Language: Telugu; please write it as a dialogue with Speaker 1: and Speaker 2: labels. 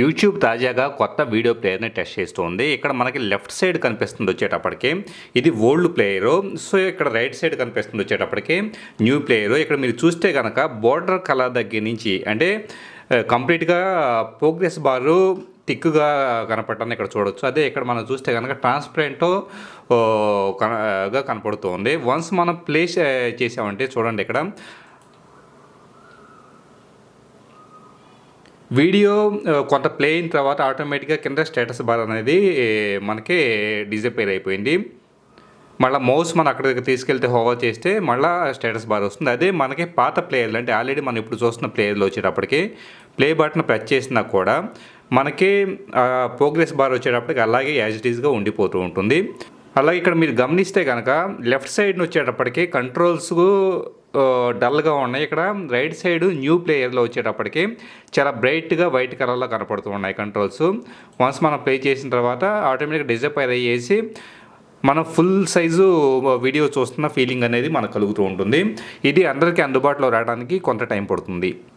Speaker 1: యూట్యూబ్ తాజాగా కొత్త వీడియో ప్లేయర్ని టెస్ట్ చేస్తుంది. ఇక్కడ మనకి లెఫ్ట్ సైడ్ కనిపిస్తుంది వచ్చేటప్పటికి ఇది ఓల్డ్ ప్లేయరు. సో ఇక్కడ రైట్ సైడ్ కనిపిస్తుంది వచ్చేటప్పటికి న్యూ ప్లేయరు. ఇక్కడ మీరు చూస్తే కనుక బోర్డర్ కలర్ దగ్గర నుంచి అంటే కంప్లీట్గా ప్రోగ్రెస్ బారు థిక్గా కనపడటాన్ని ఇక్కడ చూడొచ్చు. అదే ఇక్కడ మనం చూస్తే కనుక ట్రాన్స్పరెంట్ గా కనపడుతుంది. వన్స్ మనం ప్లే చేసామంటే చూడండి, ఇక్కడ వీడియో కొంత ప్లే అయిన తర్వాత ఆటోమేటిక్గా కింద స్టేటస్ బార్ అనేది మనకి డిజపేర్ అయిపోయింది. మళ్ళీ మౌస్ మనం అక్కడికి తీసుకెళ్తే హోవర్ చేస్తే మళ్ళీ స్టేటస్ బార్ వస్తుంది. అదే మనకి పాత ప్లేయర్లు అంటే ఆల్రెడీ మనం ఇప్పుడు చూస్తున్న ప్లేయర్లు వచ్చేటప్పటికి ప్లే బటన్ ప్రెస్ చేసినా కూడా మనకి ప్రోగ్రెస్ బార్ వచ్చేటప్పటికి అలాగే యాజ్ ఇట్ ఈస్గా ఉండిపోతూ ఉంటుంది. అలాగే ఇక్కడ మీరు గమనిస్తే కనుక లెఫ్ట్ సైడ్ వచ్చేటప్పటికి కంట్రోల్స్ డల్గా ఉన్నాయి. ఇక్కడ రైట్ సైడ్ న్యూ ప్లేయర్లో వచ్చేటప్పటికి చాలా బ్రైట్గా వైట్ కలర్లో కనపడుతూ ఉన్నాయి కంట్రోల్స్. వన్స్ మనం ప్లే చేసిన తర్వాత ఆటోమేటిక్గా డిజపైర్ అయ్యేసి మనం ఫుల్ సైజు వీడియో చూస్తున్న ఫీలింగ్ అనేది మనకు కలుగుతూ ఉంటుంది. ఇది అందరికీ అందుబాటులో రావడానికి కొంత టైం పడుతుంది.